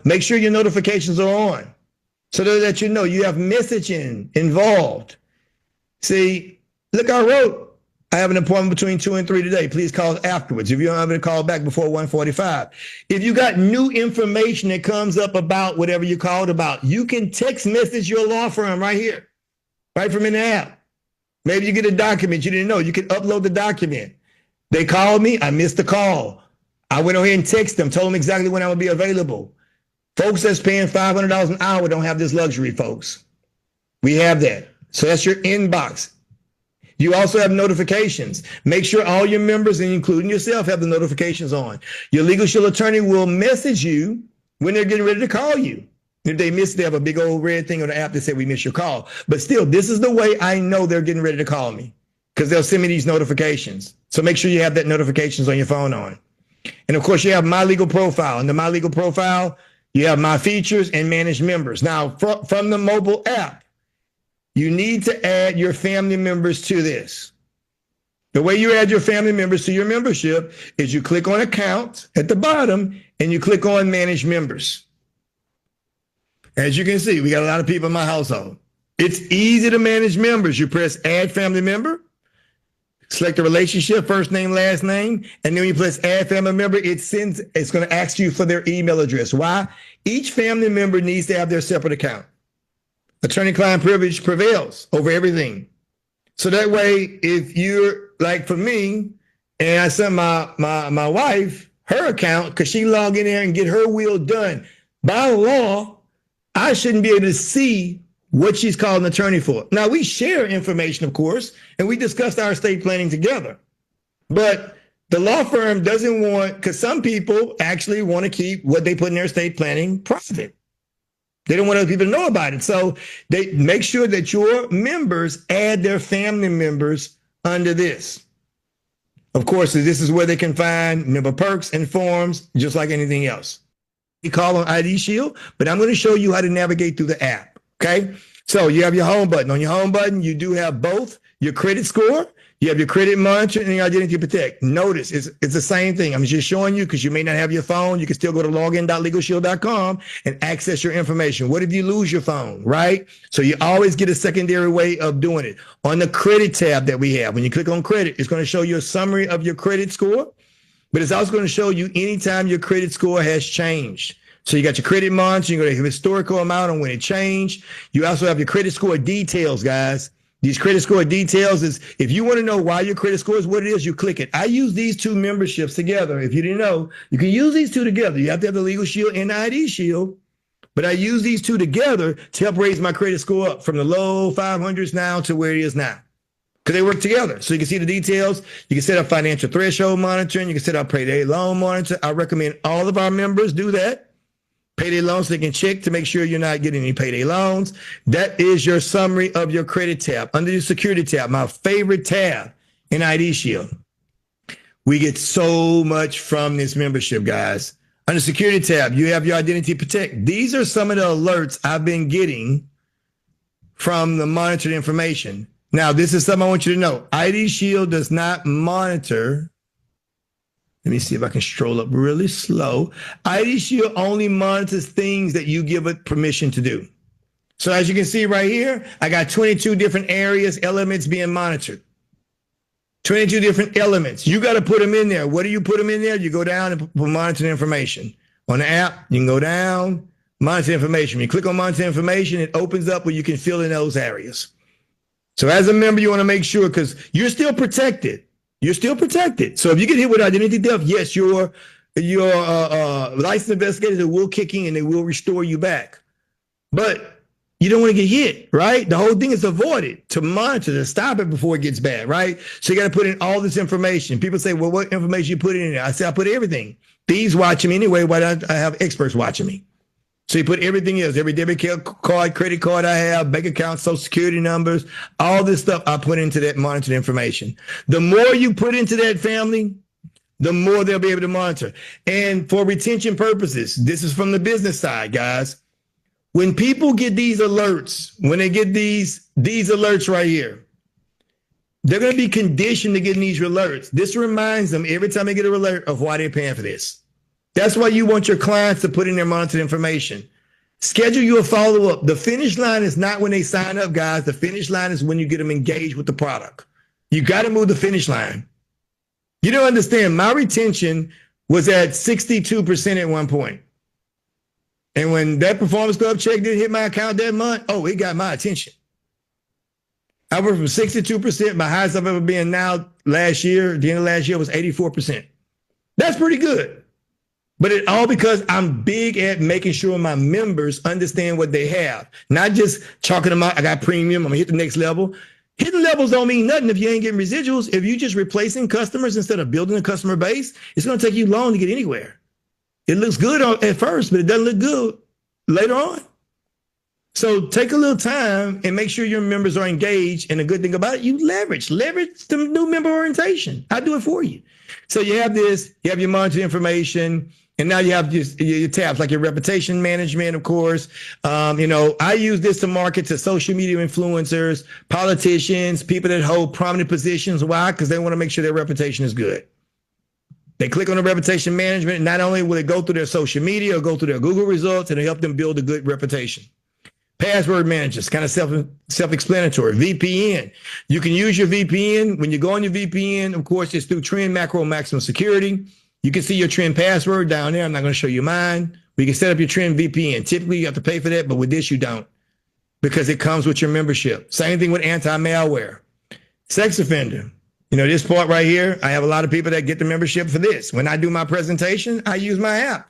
Make sure your notifications are on so that you know you have messaging involved. See, look, I wrote, I have an appointment between 2 and 3 today. Please call afterwards. If you don't have to call back before 1:45. If you got new information that comes up about whatever you called about, you can text message your law firm right here, right from in the app. Maybe you get a document you didn't know. You can upload the document. They called me. I missed the call. I went ahead and texted them, told them exactly when I would be available. Folks that's paying $500 an hour don't have this luxury, folks. We have that. So that's your inbox. You also have notifications. Make sure all your members, and including yourself, have the notifications on. Your Legal Shield attorney will message you when they're getting ready to call you. If they miss, they have a big old red thing on the app that said we missed your call. But still, this is the way I know they're getting ready to call me, because they'll send me these notifications. So make sure you have that notifications on your phone on. And of course, you have My Legal Profile. And the My Legal Profile, you have My Features and Manage Members. Now, from the mobile app, you need to add your family members to this. The way you add your family members to your membership is you click on Account at the bottom and you click on Manage Members. As you can see, we got a lot of people in my household. It's easy to manage members. You press Add Family Member, select the relationship, first name, last name, and then when you press Add Family Member, it's going to ask you for their email address. Why? Each family member needs to have their separate account. Attorney-client privilege prevails over everything. So that way, if you're like for me, and I sent my wife her account because she log in there and get her will done, by law, I shouldn't be able to see what she's called an attorney for. Now, we share information, of course, and we discussed our estate planning together. But The law firm doesn't want, because some people actually want to keep what they put in their estate planning private. They don't want other people to know about it. So they make sure that your members add their family members under this. Of course, this is where they can find member perks and forms, just like anything else. We call on ID Shield, but I'm going to show you how to navigate through the app. Okay. So you have your home button. On your home button, you do have both your credit score, you have your credit monitor, and your identity protect. Notice it's the same thing. I'm just showing you because you may not have your phone. You can still go to login.legalshield.com and access your information. What if you lose your phone, right? So you always get a secondary way of doing it. On the credit tab that we have, when you click on credit, it's going to show you a summary of your credit score, but it's also going to show you anytime your credit score has changed. So you got your credit monitor, you got a historical amount on when it changed. You also have your credit score details, guys. These credit score details is, if you want to know why your credit score is what it is, you click it. I use these two memberships together. If you didn't know, you can use these two together. You have to have the Legal Shield and the ID Shield, but I use these two together to help raise my credit score up from the low 500s now to where it is now, because they work together. So you can see the details. You can set up financial threshold monitoring. You can set up payday loan monitor. I recommend all of our members do that. Payday loans, so they can check to make sure you're not getting any payday loans. That is your summary of your credit tab. Under the security tab, my favorite tab in ID Shield. We get so much from this membership, guys. Under security tab, you have your identity protect. These are some of the alerts I've been getting from the monitored information. Now, this is something I want you to know. ID Shield does not monitor. Let me see if I can stroll up really slow. ID Shield only monitors things that you give it permission to do. So as you can see right here, I got 22 different areas, elements being monitored. 22 different elements. You got to put them in there. What do you put them in there? You go down and put monitor information. On the app, you can go down, monitor information. When you click on monitor information, it opens up where you can fill in those areas. So as a member, you want to make sure, because you're still protected. You're still protected. So if you get hit with identity theft, yes, your licensed investigators will kick in and they will restore you back. But you don't want to get hit, right? The whole thing is avoid it, to monitor, to stop it before it gets bad, right? So you got to put in all this information. People say, well, what information you put in there? I say, I put everything. Thieves watching me anyway. Why don't I have experts watching me? So you put everything else, every debit card, credit card I have, bank account, social security numbers, all this stuff I put into that monitored information. The more you put into that, family, the more they'll be able to monitor. And for retention purposes, this is from the business side, guys. When people get these alerts, when they get these alerts right here, they're going to be conditioned to getting these alerts. This reminds them every time they get an alert of why they're paying for this. That's why you want your clients to put in their monitored information. Schedule your follow-up. The finish line is not when they sign up, guys. The finish line is when you get them engaged with the product. You got to move the finish line. You don't understand. My retention was at 62% at one point. And when that Performance Club check didn't hit my account that month, oh, it got my attention. I went from 62%. My highest I've ever been now last year, the end of last year, was 84%. That's pretty good. But it all because I'm big at making sure my members understand what they have. Not just chalking them out. I got premium. I'm going to hit the next level. Hitting levels don't mean nothing if you ain't getting residuals. If you're just replacing customers instead of building a customer base, it's going to take you long to get anywhere. It looks good at first, but it doesn't look good later on. So take a little time and make sure your members are engaged. And the good thing about it, you leverage the new member orientation. I do it for you. So you have this, you have your monitored information. And now you have your tabs, like your reputation management, of course. I use this to market to social media influencers, politicians, people that hold prominent positions. Why? Because they want to make sure their reputation is good. They click on the reputation management, and not only will it go through their social media or go through their Google results, and it help them build a good reputation. Password managers, kind of self-explanatory. VPN. You can use your VPN. When you go on your VPN, of course, it's through Trend Macro Maximum Security. You can see your Trend password down there. I'm not going to show you mine. We can set up your Trend VPN. Typically, you have to pay for that, but with this, you don't, because it comes with your membership. Same thing with anti-malware. Sex offender. This part right here, I have a lot of people that get the membership for this. When I do my presentation, I use my app.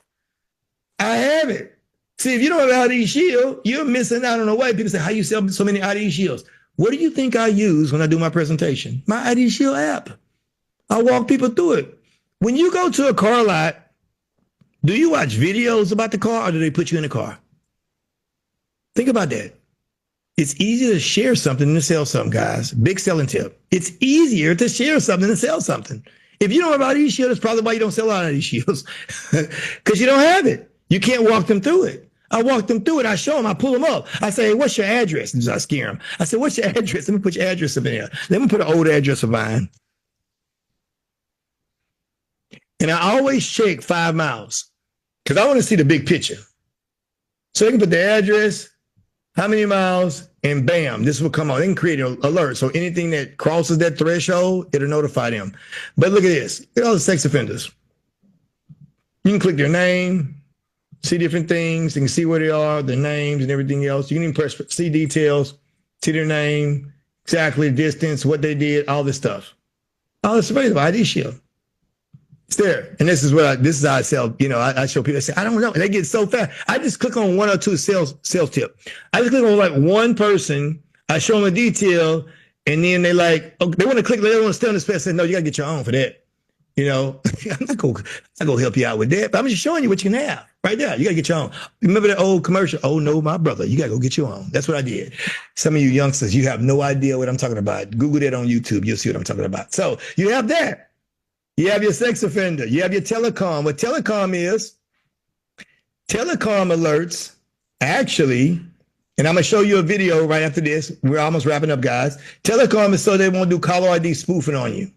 I have it. See, if you don't have ID Shield, you're missing out on a way. People say, how you sell so many ID Shields? What do you think I use when I do my presentation? My ID Shield app. I walk people through it. When you go to a car lot, do you watch videos about the car or do they put you in the car? Think about that. It's easier to share something than to sell something, guys. Big selling tip. It's easier to share something than sell something. If you don't know about e-shield, that's probably why you don't sell a lot of these shields. Because you don't have it. You can't walk them through it. I walk them through it. I show them. I pull them up. I say, hey, what's your address? And I scare them. I said, what's your address? Let me put your address up in there. Let me put an old address of mine. And I always check 5 miles because I want to see the big picture. So they can put the address, how many miles, and bam, this will come on. They can create an alert. So anything that crosses that threshold, it'll notify them. But look at this. Look at all the sex offenders. You can click their name, see different things. You can see where they are, their names and everything else. You can even press see details, see their name, exactly the distance, what they did, all this stuff. All this available, ID Shield. It's there. And this is how I sell. You know, I show people, I say, I don't know. And they get so fast. I just click on one or two sales tip. I just click on like one person. I show them a detail. And then they like, okay, they want to click, they want to stay on the space. I say, no, you got to get your own for that. You know, I'm not going to help you out with that, but I'm just showing you what you can have right there. You got to get your own. Remember that old commercial? Oh, no, my brother, you got to go get your own. That's what I did. Some of you youngsters, you have no idea what I'm talking about. Google that on YouTube. You'll see what I'm talking about. So you have that. You have your sex offender. You have your telecom. What telecom is, telecom alerts actually, and I'm going to show you a video right after this. We're almost wrapping up, guys. Telecom is so they won't do caller ID spoofing on you.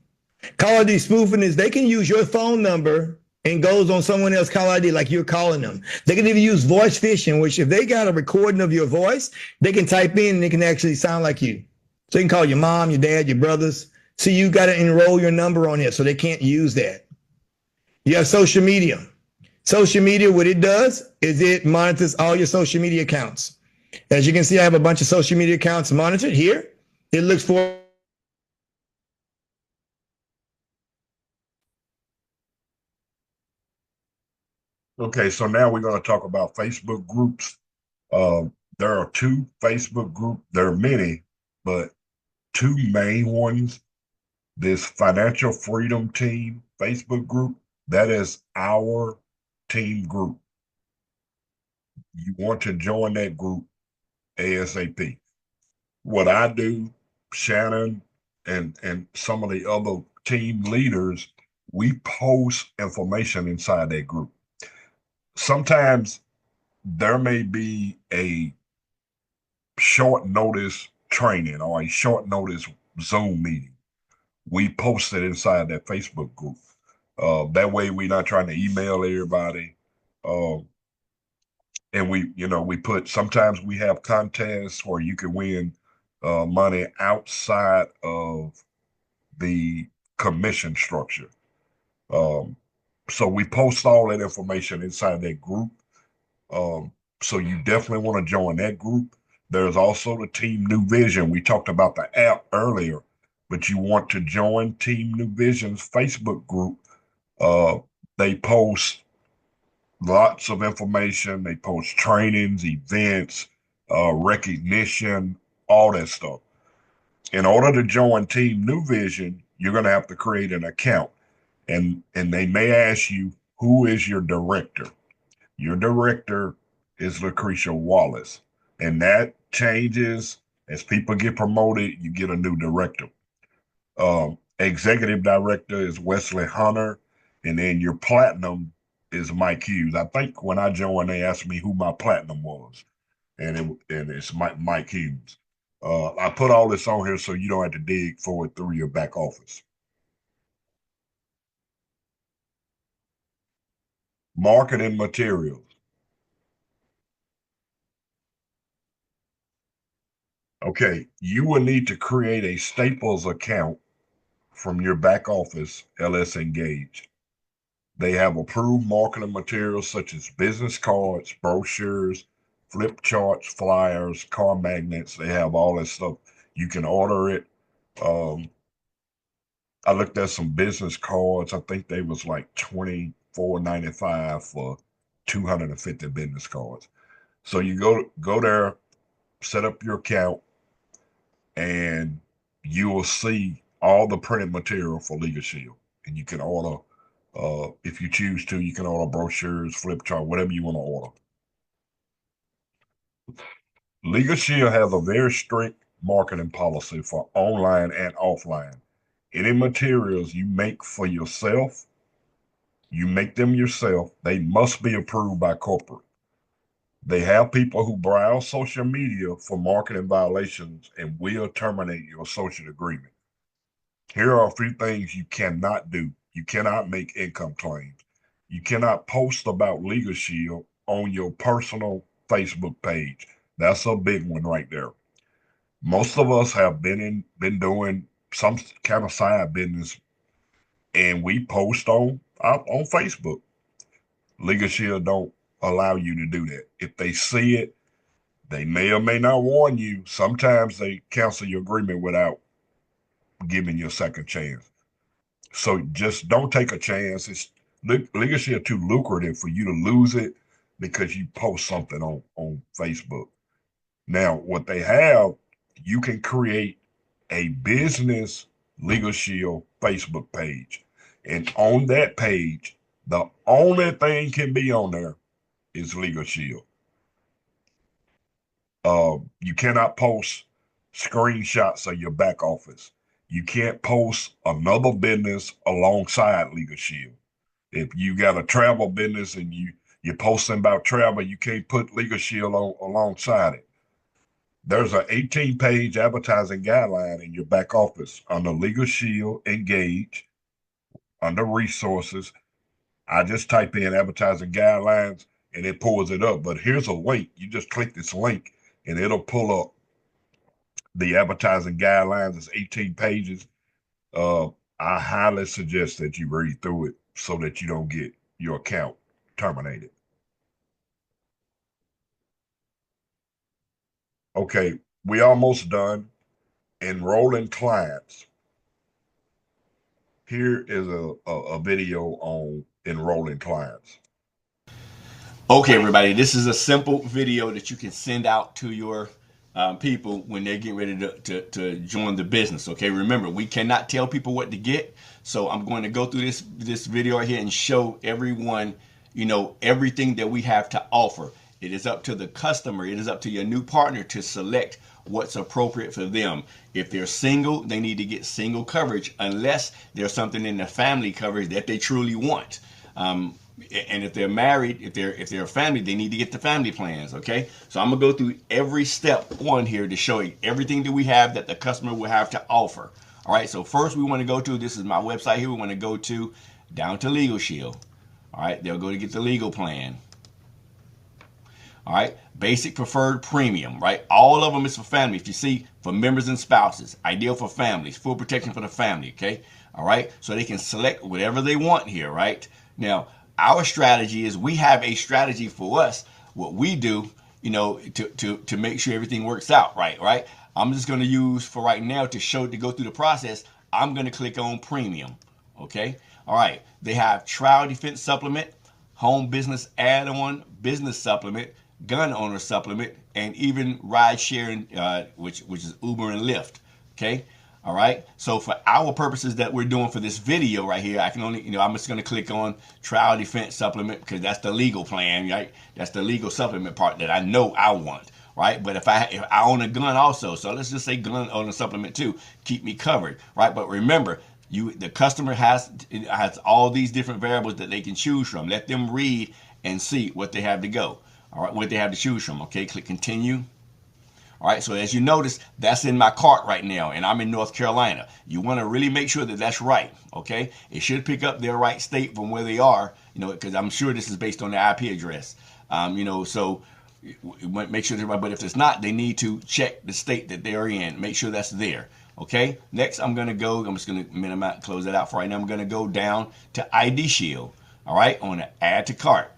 Caller ID spoofing is they can use your phone number and goes on someone else's caller ID like you're calling them. They can even use voice phishing, which if they got a recording of your voice, they can type in and it can actually sound like you. So you can call your mom, your dad, your brothers. So you got to enroll your number on it so they can't use that. You have social media. Social media, what it does is it monitors all your social media accounts. As you can see, I have a bunch of social media accounts monitored here. It looks for Okay, so now we're going to talk about Facebook groups. There are 2 Facebook groups. There are many, but 2 main ones. This Financial Freedom Team Facebook group, that is our team group. You want to join that group ASAP. What I do, Shannon and some of the other team leaders, we post information inside that group. Sometimes there may be a short notice training or a short notice Zoom meeting. We post it inside that Facebook group. That way we're not trying to email everybody. And we put, sometimes we have contests where you can win money outside of the commission structure. So we post all that information inside that group. So you definitely want to join that group. There's also the Team New Vision. We talked about the app earlier, but you want to join Team New Vision's Facebook group. They post lots of information. They post trainings, events, recognition, all that stuff. In order to join Team New Vision, you're going to have to create an account. And they may ask you, who is your director? Your director is Lucretia Wallace. And that changes as people get promoted, you get a new director. Executive director is Wesley Hunter. And then your platinum is Mike Hughes. I think when I joined, they asked me who my platinum was. And it's Mike Hughes. I put all this on here so you don't have to dig for it through your back office. Marketing materials. Okay, you will need to create a Staples account from your back office, LS Engage. They have approved marketing materials such as business cards, brochures, flip charts, flyers, car magnets. They have all that stuff. You can order it. I looked at some business cards. I think they was like $24.95 for 250 business cards. So you go there, set up your account, and you will see all the printed material for Legal Shield. And you can order If you choose to, you can order brochures, flip chart, whatever you want to order. Legal Shield has a very strict marketing policy for online and offline. Any materials you make for yourself, you make them yourself, they must be approved by corporate. They have people who browse social media for marketing violations and will terminate your social agreement. Here are a few things you cannot do. You cannot make income claims. You cannot post about Legal Shield on your personal Facebook page. That's a big one right there. Most of us have been doing some kind of side business, and we post on Facebook. Legal Shield don't allow you to do that. If they see it, they may or may not warn you. Sometimes they cancel your agreement without giving you a second chance. So just don't take a chance. It's Legal Shield too lucrative for you to lose it because you post something on Facebook. Now, what they have, you can create a business Legal Shield Facebook page. And on that page, the only thing can be on there is Legal Shield. You cannot post screenshots of your back office. You can't post another business alongside Legal Shield. If you got a travel business and you're posting about travel, you can't put Legal Shield alongside it. There's an 18-page advertising guideline in your back office under Legal Shield Engage, under resources. I just type in advertising guidelines and it pulls it up. But here's a link. You just click this link and it'll pull up the advertising guidelines. It's 18 pages. I highly suggest that you read through it so that you don't get your account terminated. Okay, we almost done. Enrolling clients. Here is a video on enrolling clients. Okay, everybody, this is a simple video that you can send out to your people when they get ready to join the business. Okay, remember, we cannot tell people what to get, so I'm going to go through this video right here and show everyone, everything that we have to offer. It is up to the customer, it is up to your new partner to select what's appropriate for them. If they're single, they need to get single coverage unless there's something in the family coverage that they truly want. And if they're married, if they're a family, they need to get the family plans. Okay, so I'm gonna go through every step on here to show you everything that we have that the customer will have to offer. All right, so first we want to go to, this is my website here, we want to go to down to Legal Shield. All right, they'll go to get the legal plan. All right, basic, preferred, premium, right? All of them is for family. If you see, for members and spouses, ideal for families, full protection for the family, okay? All right, so they can select whatever they want here, right? Now, our strategy is, we have a strategy for us, what we do, to make sure everything works out right? I'm just going to use, for right now, to go through the process, I'm going to click on premium, okay? All right, they have trial defense supplement, home business add-on, business supplement, gun owner supplement, and even ride sharing, which is Uber and Lyft. Okay, all right. So for our purposes that we're doing for this video right here, I can only, I'm just going to click on trial defense supplement because that's the legal plan, right? That's the legal supplement part that I know I want, right? But if I own a gun also, so let's just say gun owner supplement too, keep me covered, right? But remember, the customer has all these different variables that they can choose from. Let them read and see what they have to go. All right, what they have to choose from. Okay, click continue. All right, so as you notice, that's in my cart right now, and I'm in North Carolina. You want to really make sure that that's right. Okay, it should pick up their right state from where they are. Because I'm sure this is based on their IP address. So make sure they're right. But if it's not, they need to check the state that they're in. Make sure that's there. Okay. Next, I'm just going to minimize, close that out for right now. I'm going to go down to ID Shield. All right, I want to add to cart.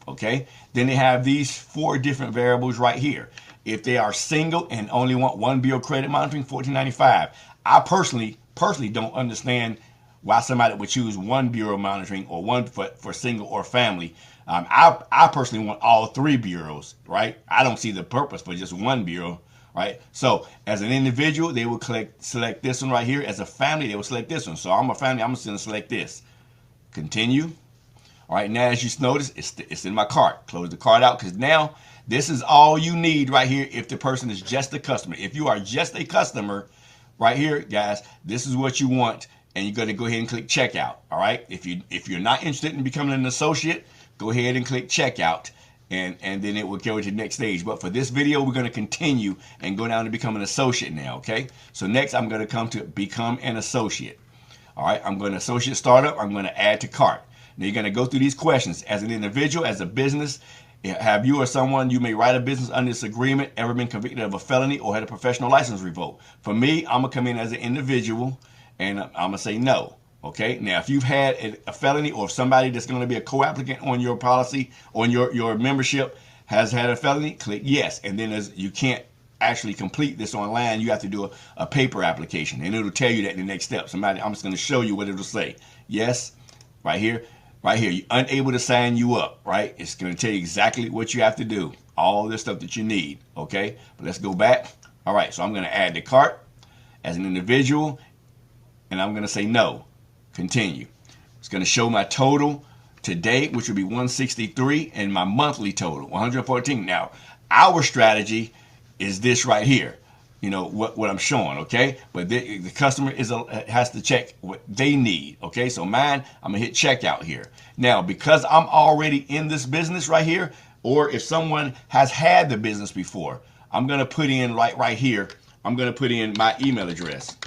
Okay, then they have these 4 different variables right here. If they are single and only want 1 bureau credit monitoring, $14.95. I personally don't understand why somebody would choose 1 bureau monitoring or one for single or family. I personally want all 3 bureaus, right? I don't see the purpose for just 1 bureau, right? So as an individual, they will select this one right here. As a family, they will select this one. So I'm a family, I'm just going to select this. Continue. All right, now as you notice, it's in my cart. Close the cart out, because now this is all you need right here if the person is just a customer. If you are just a customer, right here, guys, this is what you want, and you're going to go ahead and click checkout. All right, if you're not interested in becoming an associate, go ahead and click checkout, and then it will go to the next stage. But for this video, we're going to continue and go down to become an associate now. Okay, so next I'm going to come to become an associate. All right, I'm going to associate startup. I'm going to add to cart. Now you're going to go through these questions. As an individual, as a business, have you or someone you may write a business under this agreement ever been convicted of a felony or had a professional license revoked? For me, I'm going to come in as an individual, and I'm going to say no. Okay, now if you've had a felony, or somebody that's going to be a co-applicant on your policy, on your membership has had a felony, click yes. And then you can't actually complete this online. You have to do a paper application, and it'll tell you that in the next step. I'm just going to show you what it'll say. Yes, right here. Right here, you're unable to sign you up, right? It's going to tell you exactly what you have to do. All this stuff that you need, okay? But let's go back. All right, so I'm going to add the cart as an individual, and I'm going to say no. Continue. It's going to show my total today, which would be 163, and my monthly total, 114. Now, our strategy is this right here. You know what I'm showing, okay? But the customer has to check what they need, okay? So mine, I'm gonna hit checkout here. Now, because I'm already in this business right here, or if someone has had the business before, I'm gonna put in right here. I'm gonna put in my email address.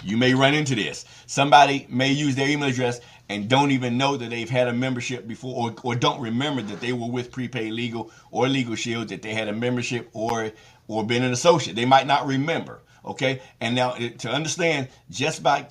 You may run into this. Somebody may use their email address and don't even know that they've had a membership before, or don't remember that they were with Prepaid Legal or Legal Shield, that they had a membership or been an associate. They might not remember, okay? And now to understand, just by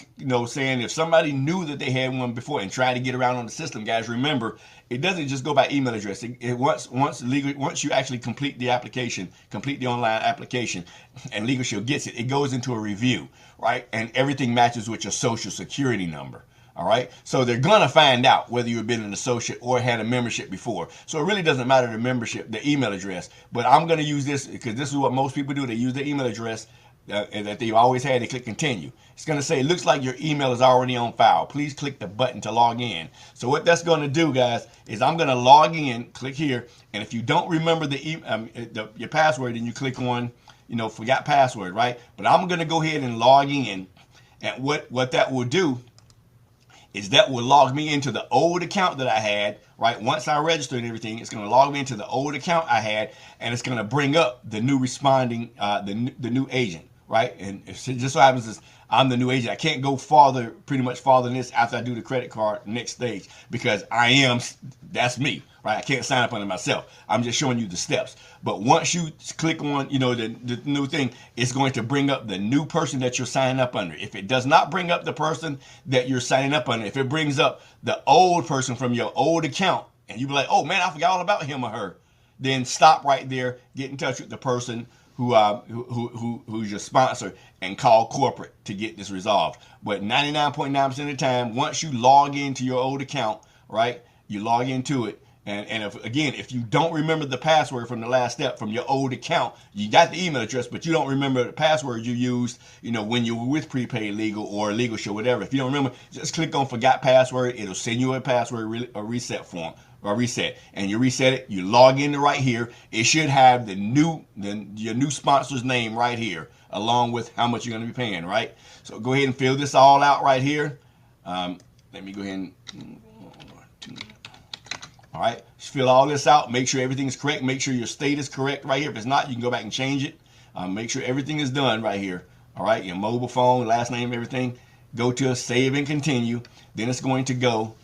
saying if somebody knew that they had one before and tried to get around on the system, guys, remember, it doesn't just go by email address. Once you actually complete the application, complete the online application, and Legal Shield gets it, it goes into a review, right? And everything matches with your social security number. All right, so they're gonna find out whether you've been an associate or had a membership before. So it really doesn't matter the membership, the email address. But I'm gonna use this because this is what most people do. They use their email address that they've always had. They click continue. It's gonna say it looks like your email is already on file. Please click the button to log in. So what that's gonna do, guys, is I'm gonna log in. Click here, and if you don't remember your password, then you click on forgot password, right? But I'm gonna go ahead and log in, and what that will do is that will log me into the old account that I had, right? Once I registered and everything, it's going to log me into the old account I had, and it's going to bring up the new responding, the new agent, right? And it just so happens is I'm the new agent. I can't go pretty much farther than this after I do the credit card next stage, because that's me, right? I can't sign up under myself. I'm just showing you the steps. But once you click on, the new thing, it's going to bring up the new person that you're signing up under. If it does not bring up the person that you're signing up under, if it brings up the old person from your old account, and you be like, oh man, I forgot all about him or her, then stop right there, get in touch with the person who's your sponsor, and call corporate to get this resolved. But 99.9% of the time, once you log into your old account, right, you log into it, and if you don't remember the password from the last step from your old account, you got the email address, but you don't remember the password you used, when you were with Prepaid Legal or Legal Shield, whatever. If you don't remember, just click on forgot password. It'll send you a password, a reset form. Or reset, and you reset it, you log in right here. It should have your new sponsor's name right here, along with how much you're going to be paying, right? So go ahead and fill this all out right here. Let me go ahead and all right, just fill all this out. Make sure everything's correct. Make sure your state is correct right here. If it's not, you can go back and change it. Make sure everything is done right here. All right, your mobile phone, last name, everything. Go to save and continue. Then it's going to go.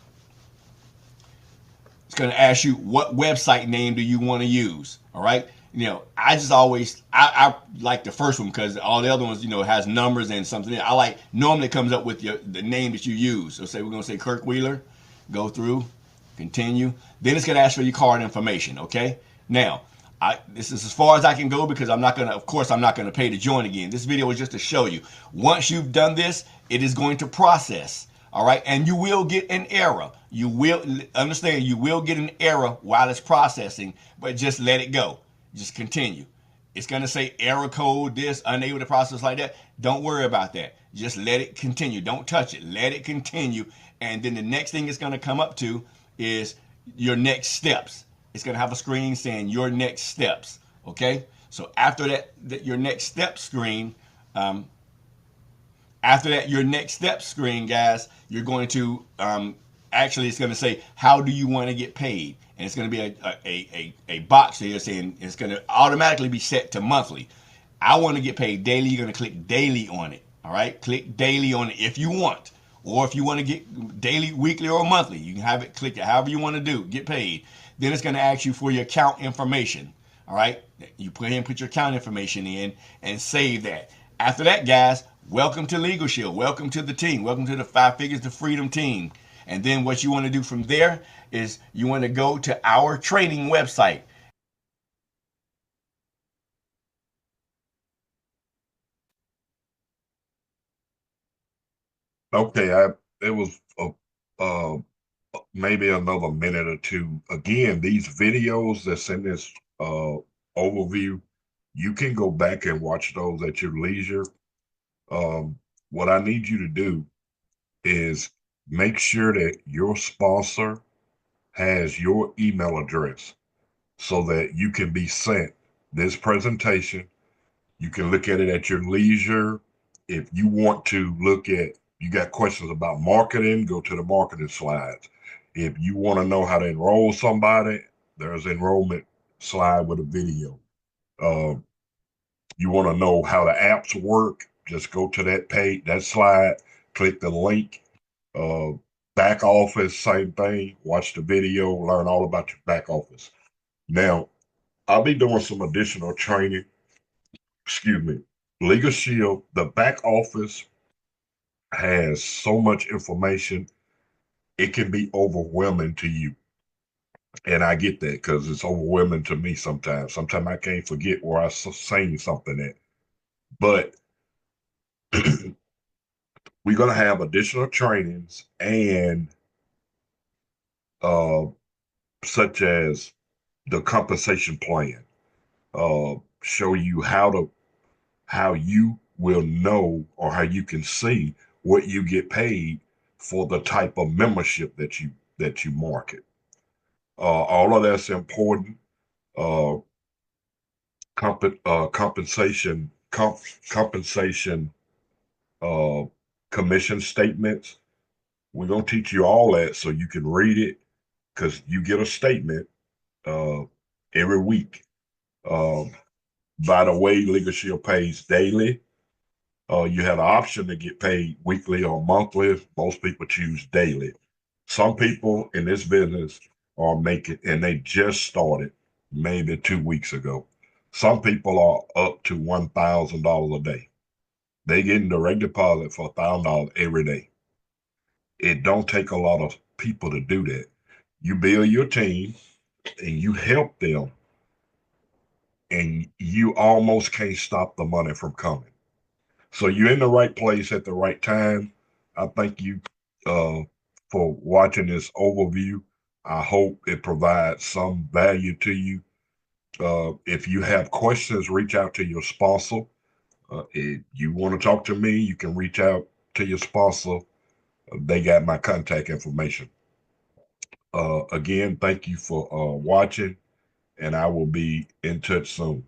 It's going to ask you what website name do you want to use. All right. I like the first one because all the other ones, has numbers and something. Normally it comes up with the name that you use. So we're going to say Kirk Wheeler. Go through, continue. Then it's going to ask for your card information. Okay. Now, this is as far as I can go because I'm not going to pay to join again. This video is just to show you. Once you've done this, it is going to process. All right, and you will get an error. You will get an error while it's processing, but just let it go. Just continue. It's going to say error code this, unable to process like that. Don't worry about that. Just let it continue. Don't touch it. Let it continue. And then the next thing it's going to come up to is your next steps. It's going to have a screen saying your next steps. Okay. So after that your next step screen, your next step screen, guys, you're going to actually, it's going to say, how do you want to get paid? And it's going to be a box here saying it's going to automatically be set to monthly. I want to get paid daily. You're going to click daily on it. All right. Click daily on it if you want. Or if you want to get daily, weekly, or monthly, you can have it, click it however you want to do, get paid. Then it's going to ask you for your account information. All right. You put your account information in and save that. After that, guys, welcome to Legal Shield. Welcome to the team. Welcome to the 5 Figures to Freedom team. And then what you want to do from there is you want to go to our training website. Okay, it was maybe another minute or two. Again, these videos that's in this overview, you can go back and watch those at your leisure. What I need you to do is make sure that your sponsor has your email address so that you can be sent this presentation. You can look at it at your leisure. If you want to look at, you got questions about marketing, go to the marketing slides. If you want to know how to enroll somebody, there's enrollment slide with a video. You want to know how the apps work, just go to that page, that slide, click the link. Back office, same thing. Watch the video, learn all about your back office. Now, I'll be doing some additional training. Excuse me. Legal Shield, the back office has so much information, it can be overwhelming to you. And I get that because it's overwhelming to me sometimes. Sometimes I can't forget where I saying something at. But we're going to have additional trainings and such as the compensation plan, show you how you will know or how you can see what you get paid for the type of membership that you market. All of that's important. Compensation commission statements. We're gonna teach you all that so you can read it because you get a statement every week. By the way, Legal Shield pays daily. You have an option to get paid weekly or monthly. Most people choose daily. Some people in this business are making, and they just started maybe 2 weeks ago. Some people are up to $1,000 a day. They getting direct deposit for $1,000 every day. It don't take a lot of people to do that. You build your team and you help them, and you almost can't stop the money from coming. So you're in the right place at the right time. I thank you for watching this overview. I hope it provides some value to you. If you have questions, reach out to your sponsor. If you want to talk to me, you can reach out to your sponsor. They got my contact information. Again, thank you for watching, and I will be in touch soon.